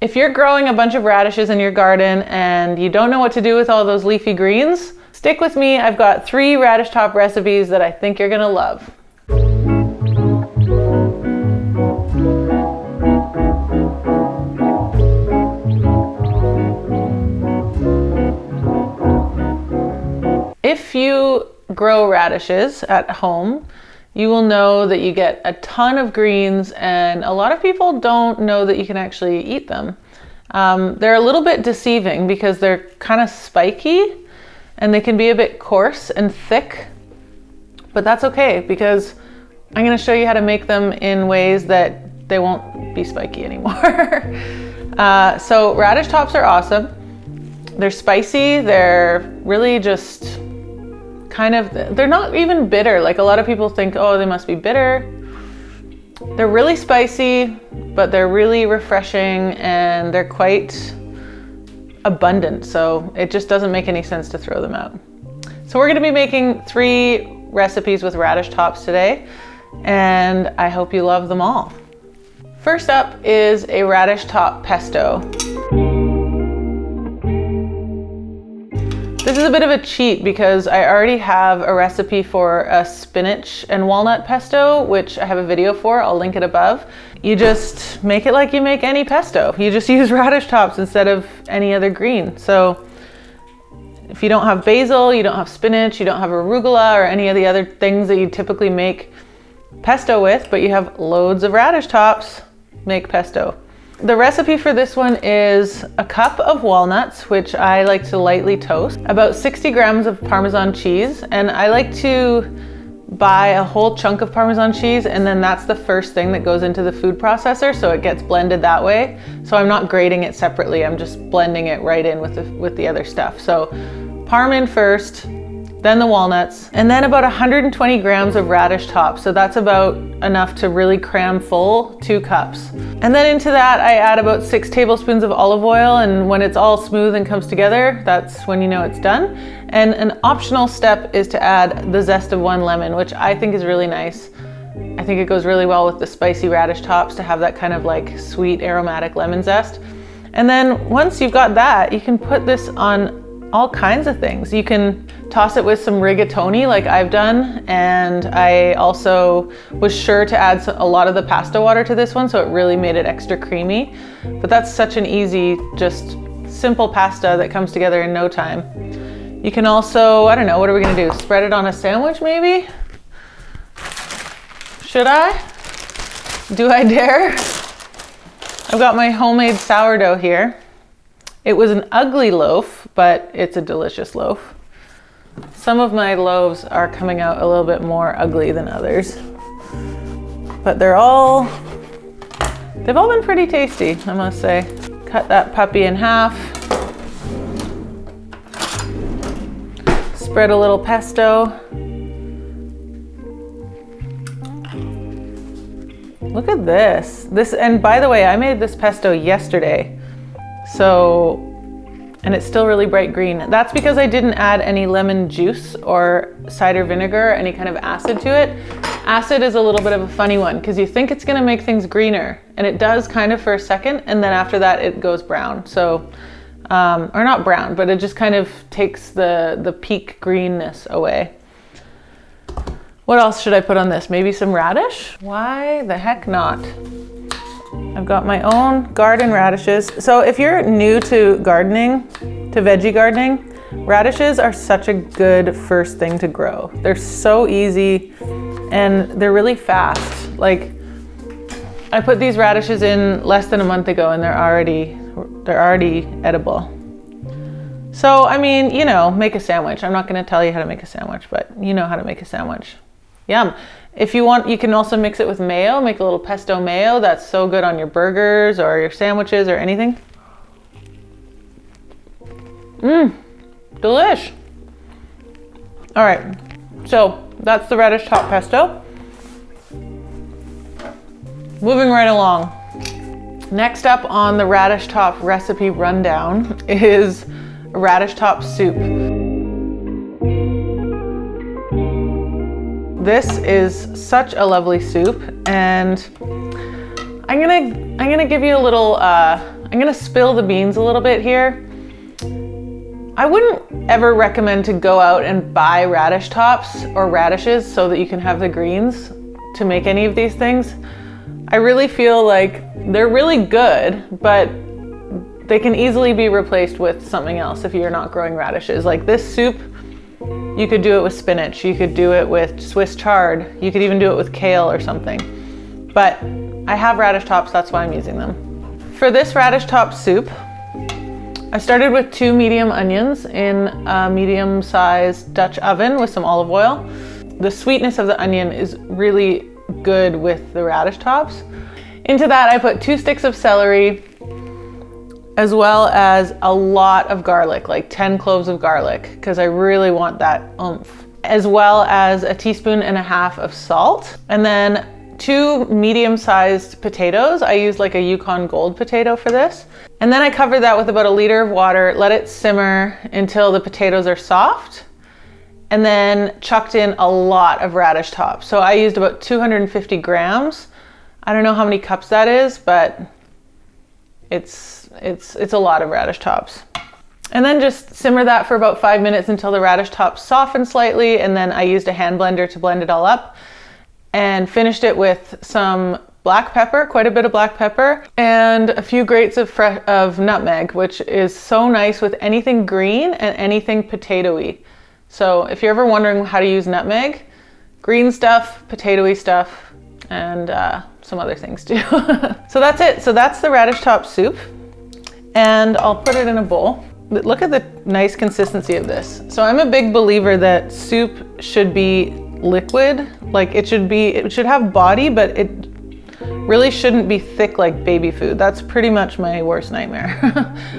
If you're growing a bunch of radishes in your garden and you don't know what to do with all those leafy greens, stick with me. I've got 3 Radish Top recipes that I think you're gonna love. If you grow radishes at home, you will know that you get a ton of greens, and a lot of people don't know that you can actually eat them. They're a little bit deceiving because they're kind of spiky and they can be a bit coarse and thick, but that's okay because I'm going to show you how to make them in ways that they won't be spiky anymore. So radish tops are awesome. They're spicy. They're really just they're not even bitter. Like a lot of people think, oh, they must be bitter. They're really spicy, but they're really refreshing and they're quite abundant. So it just doesn't make any sense to throw them out. So we're gonna be making 3 recipes with radish tops today, and I hope you love them all. First up is a radish top pesto. This is a bit of a cheat because I already have a recipe for a spinach and walnut pesto, which I have a video for. I'll link it above. You just make it like you make any pesto. You just use radish tops instead of any other green. So if you don't have basil, you don't have spinach, you don't have arugula or any of the other things that you typically make pesto with, but you have loads of radish tops, make pesto. The recipe for this one is a cup of walnuts, which I like to lightly toast, about 60 grams of Parmesan cheese, and I like to buy a whole chunk of Parmesan cheese, and then that's the first thing that goes into the food processor, so it gets blended that way. So I'm not grating it separately, I'm just blending it right in with the other stuff. So Parm in first, then the walnuts, and then about 120 grams of radish tops. So that's about enough to really cram full 2 cups. And then into that, I add about 6 tablespoons of olive oil, and when it's all smooth and comes together, that's when you know it's done. And an optional step is to add the zest of 1 lemon, which I think is really nice. I think it goes really well with the spicy radish tops to have that kind of like sweet aromatic lemon zest. And then once you've got that, you can put this on all kinds of things. You can toss it with some rigatoni like I've done, and I also was sure to add a lot of the pasta water to this one, so it really made it extra creamy. But that's such an easy, just simple pasta that comes together in no time. You can also, I don't know, what are we gonna do? Spread it on a sandwich maybe? Should I? Do I dare? I've got my homemade sourdough here. It was an ugly loaf, but it's a delicious loaf. Some of my loaves are coming out a little bit more ugly than others, but they've all been pretty tasty, I must say. Cut that puppy in half. Spread a little pesto. Look at this. And by the way, I made this pesto yesterday. And it's still really bright green. That's because I didn't add any lemon juice or cider vinegar, any kind of acid to it. Acid is a little bit of a funny one because you think it's gonna make things greener, and it does kind of for a second, and then after that it goes brown. So, or not brown, but it just kind of takes the peak greenness away. What else should I put on this? Maybe some radish? Why the heck not? I've got my own garden radishes. So if you're new to gardening, to veggie gardening, radishes are such a good first thing to grow. They're so easy and they're really fast. Like, I put these radishes in less than a month ago and they're already edible. So, I mean, you know, make a sandwich. I'm not gonna tell you how to make a sandwich, but you know how to make a sandwich. Yum. If you want, you can also mix it with mayo, make a little pesto mayo. That's so good on your burgers or your sandwiches or anything. Delish. All right, so that's the radish top pesto. Moving right along. Next up on the radish top recipe rundown is radish top soup. This is such a lovely soup, and I'm gonna give you a little I'm gonna spill the beans a little bit here. I wouldn't ever recommend to go out and buy radish tops or radishes so that you can have the greens to make any of these things. I really feel like they're really good, but they can easily be replaced with something else if you're not growing radishes. Like this soup, you could do it with spinach, you could do it with Swiss chard, you could even do it with kale or something. But I have radish tops, that's why I'm using them. For this radish top soup, I started with 2 medium onions in a medium-sized Dutch oven with some olive oil. The sweetness of the onion is really good with the radish tops. Into that I put 2 sticks of celery, as well as a lot of garlic, like 10 cloves of garlic, because I really want that oomph, as well as a teaspoon and a half of salt, and then 2 medium-sized potatoes. I used like a Yukon Gold potato for this. And then I covered that with about 1 liter of water, let it simmer until the potatoes are soft, and then chucked in a lot of radish tops. So I used about 250 grams. I don't know how many cups that is, but it's a lot of radish tops. And then just simmer that for about 5 minutes until the radish tops soften slightly, and then I used a hand blender to blend it all up, and finished it with some black pepper, quite a bit of black pepper, and a few grates of nutmeg, which is so nice with anything green and anything potatoey. So if you're ever wondering how to use nutmeg, green stuff, potatoey stuff, and some other things too. So that's it. So that's the radish top soup, and I'll put it in a bowl. But look at the nice consistency of this. So I'm a big believer that soup should be liquid. Like it should have body, but it really shouldn't be thick like baby food. That's pretty much my worst nightmare.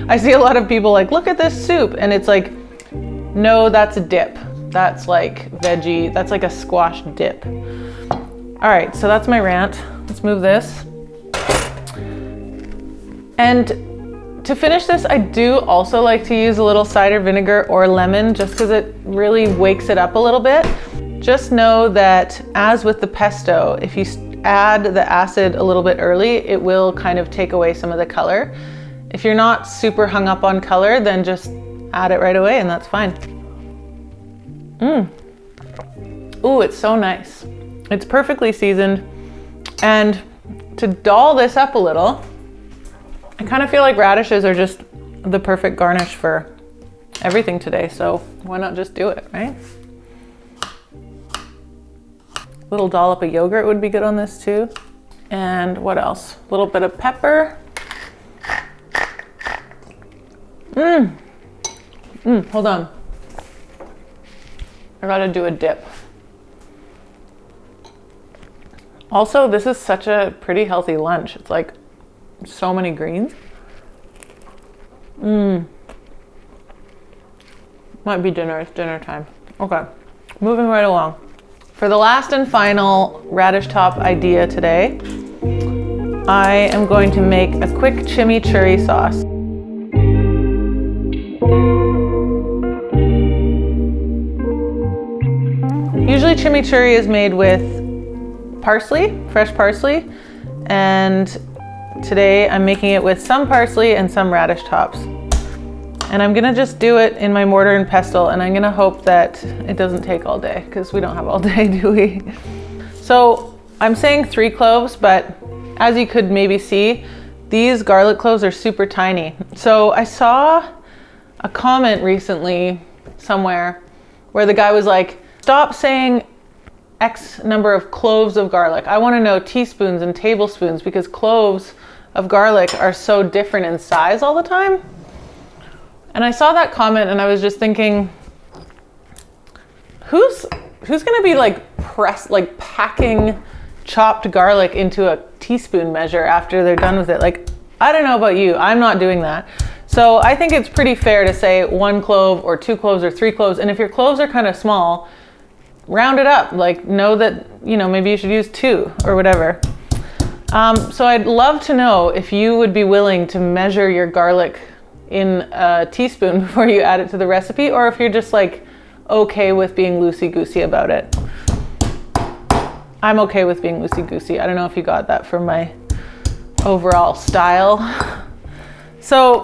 I see a lot of people like, look at this soup, and it's like, no, that's a dip. That's like veggie, that's like a squash dip. All right, so that's my rant. Let's move this. And to finish this, I do also like to use a little cider vinegar or lemon, just because it really wakes it up a little bit. Just know that as with the pesto, if you add the acid a little bit early, it will kind of take away some of the color. If you're not super hung up on color, then just add it right away and that's fine. Ooh, it's so nice. It's perfectly seasoned. And to doll this up a little, I kind of feel like radishes are just the perfect garnish for everything today. So why not just do it, right? Little dollop of yogurt would be good on this too. And what else? A little bit of pepper. Hold on. I gotta do a dip. Also, this is such a pretty healthy lunch. It's like so many greens. Might be dinner, it's dinner time. Okay, moving right along. For the last and final radish top idea today, I am going to make a quick chimichurri sauce. Usually chimichurri is made with parsley, fresh parsley, and today I'm making it with some parsley and some radish tops. And I'm gonna just do it in my mortar and pestle, and I'm gonna hope that it doesn't take all day, because we don't have all day, do we? So I'm saying 3 cloves, but as you could maybe see, these garlic cloves are super tiny. So I saw a comment recently somewhere where the guy was like, stop saying X number of cloves of garlic. I wanna know teaspoons and tablespoons, because cloves of garlic are so different in size all the time. And I saw that comment and I was just thinking, who's gonna be like packing chopped garlic into a teaspoon measure after they're done with it? Like, I don't know about you, I'm not doing that. So I think it's pretty fair to say 1 clove or 2 cloves or 3 cloves. And if your cloves are kind of small, round it up. Like, know that, you know, maybe you should use 2 or whatever. So I'd love to know if you would be willing to measure your garlic in a teaspoon before you add it to the recipe, or if you're just like okay with being loosey-goosey about it. I'm okay with being loosey-goosey. I don't know if you got that from my overall style. So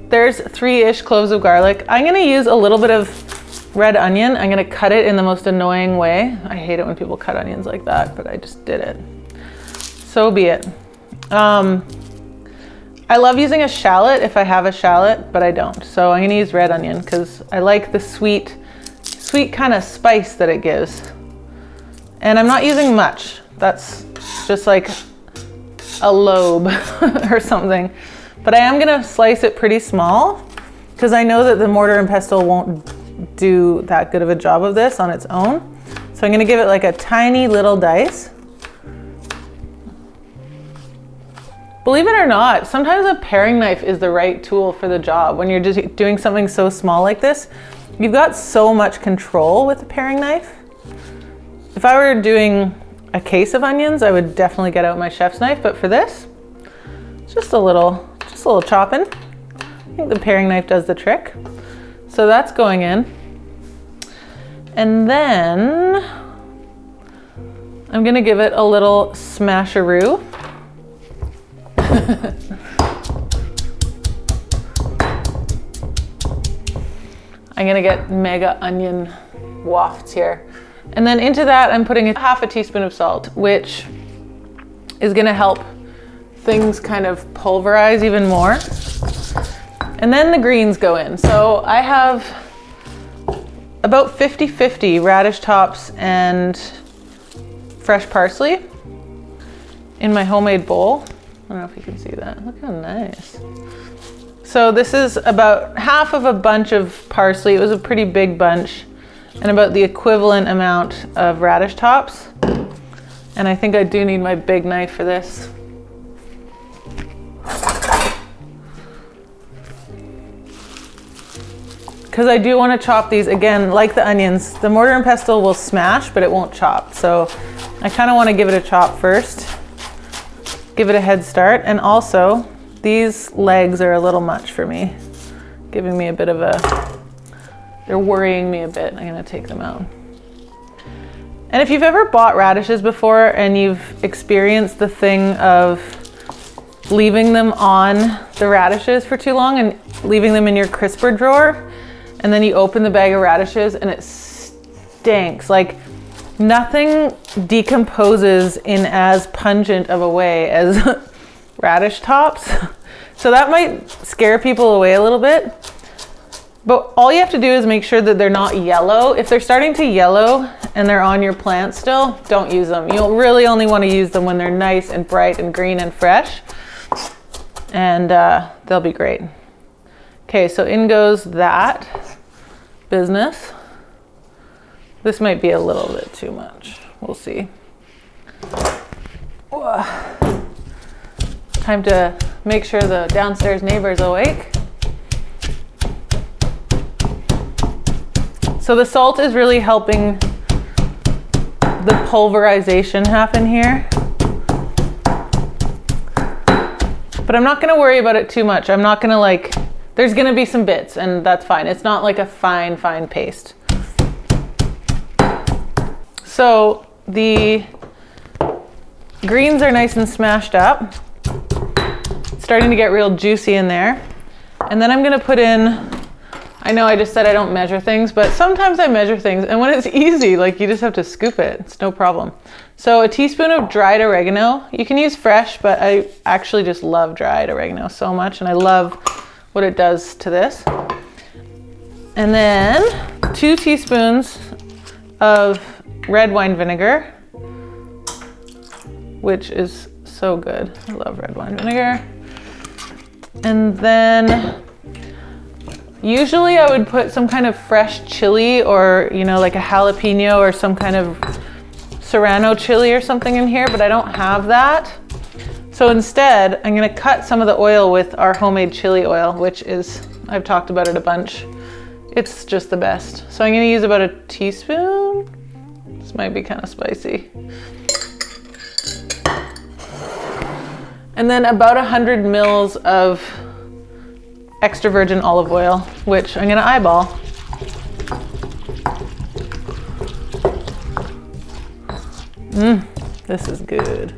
there's 3-ish cloves of garlic. I'm gonna use a little bit of red onion. I'm gonna cut it in the most annoying way. I hate it when people cut onions like that, but I just did it. So be it. I love using a shallot if I have a shallot, but I don't. So I'm gonna use red onion because I like the sweet kind of spice that it gives. And I'm not using much. That's just like a lobe or something. But I am gonna slice it pretty small because I know that the mortar and pestle won't do that good of a job of this on its own. So I'm gonna give it like a tiny little dice. Believe it or not, sometimes a paring knife is the right tool for the job. When you're just doing something so small like this, you've got so much control with a paring knife. If I were doing a case of onions, I would definitely get out my chef's knife, but for this, just a little chopping. I think the paring knife does the trick. So that's going in. And then I'm gonna give it a little smasheroo. I'm gonna get mega onion wafts here. And then into that, I'm putting a half a teaspoon of salt, which is gonna help things kind of pulverize even more. And then the greens go in. So I have about 50-50 radish tops and fresh parsley in my homemade bowl. I don't know if you can see that. Look how nice. So this is about half of a bunch of parsley. It was a pretty big bunch, and about the equivalent amount of radish tops. And I think I do need my big knife for this. Because I do want to chop these, again, like the onions. The mortar and pestle will smash, but it won't chop. So I kind of want to give it a chop first. Give it a head start. And also, these legs are a little much for me. Giving me a bit of a, they're worrying me a bit. I'm going to take them out. And if you've ever bought radishes before and you've experienced the thing of leaving them on the radishes for too long and leaving them in your crisper drawer, and then you open the bag of radishes and it stinks. Like nothing decomposes in as pungent of a way as radish tops. So that might scare people away a little bit. But all you have to do is make sure that they're not yellow. If they're starting to yellow and they're on your plant still, don't use them. You'll really only want to use them when they're nice and bright and green and fresh. And they'll be great. Okay, so in goes that business. This might be a little bit too much. We'll see. Time to make sure the downstairs neighbor's awake. So the salt is really helping the pulverization happen here. But I'm not gonna worry about it too much. I'm not gonna like, there's gonna be some bits and that's fine. It's not like a fine paste. So the greens are nice and smashed up. It's starting to get real juicy in there. And then I'm gonna put in, I know I just said I don't measure things, but sometimes I measure things, and when it's easy, like you just have to scoop it. It's no problem. So a teaspoon of dried oregano. You can use fresh, but I actually just love dried oregano so much, and I love what it does to this. And then 2 teaspoons of red wine vinegar, which is so good. I love red wine vinegar. And then usually I would put some kind of fresh chili or, you know, like a jalapeno or some kind of serrano chili or something in here, but I don't have that. So instead, I'm gonna cut some of the oil with our homemade chili oil, which is, I've talked about it a bunch. It's just the best. So I'm gonna use about a teaspoon. This might be kind of spicy. And then about 100 mils of extra virgin olive oil, which I'm gonna eyeball. This is good.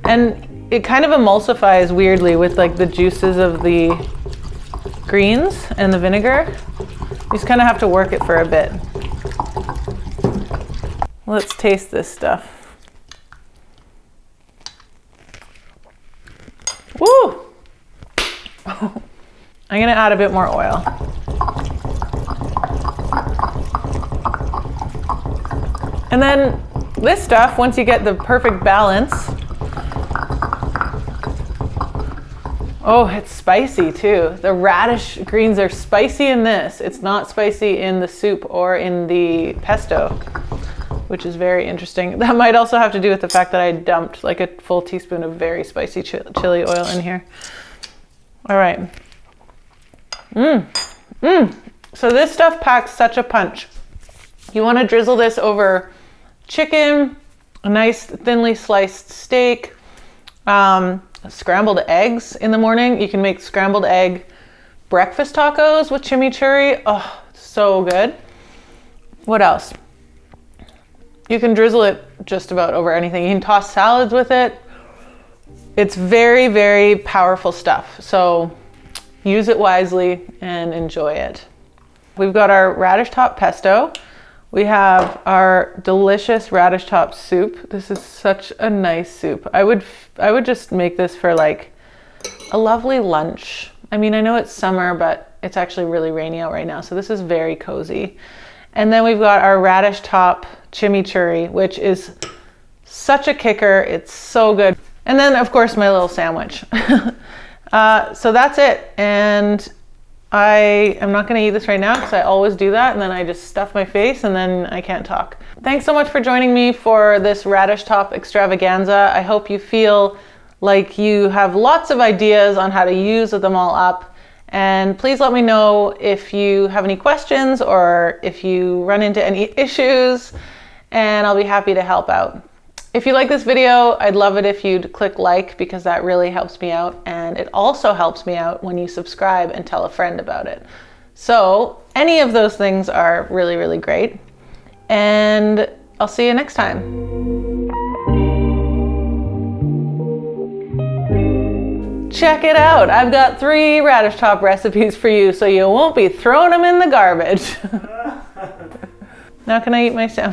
And it kind of emulsifies weirdly with like the juices of the greens and the vinegar. You just kind of have to work it for a bit. Let's taste this stuff. Woo! I'm gonna add a bit more oil. And then this stuff, once you get the perfect balance, oh, it's spicy too. The radish greens are spicy in this. It's not spicy in the soup or in the pesto, which is very interesting. That might also have to do with the fact that I dumped like a full teaspoon of very spicy chili oil in here. All right. So this stuff packs such a punch. You want to drizzle this over chicken, a nice thinly sliced steak, scrambled eggs in the morning. You can make scrambled egg breakfast tacos with chimichurri. Oh, so good. What else? You can drizzle it just about over anything. You can toss salads with it. It's very, very powerful stuff. So use it wisely and enjoy it. We've got our Radish Top Pesto. We have our delicious Radish Top Soup. This is such a nice soup. I would just make this for like a lovely lunch. I mean, I know it's summer, but it's actually really rainy out right now. So this is very cozy. And then we've got our Radish Top Chimichurri, which is such a kicker. It's so good. And then of course my little sandwich. So that's it. And I am not going to eat this right now because I always do that, and then I just stuff my face and then I can't talk. Thanks so much for joining me for this Radish Top extravaganza. I hope you feel like you have lots of ideas on how to use them all up. And please let me know if you have any questions or if you run into any issues, and I'll be happy to help out. If you like this video, I'd love it if you'd click like, because that really helps me out, and it also helps me out when you subscribe and tell a friend about it. So any of those things are really, really great, and I'll see you next time. Check it out. I've got 3 Radish Top recipes for you, so you won't be throwing them in the garbage. Now can I eat my sandwich?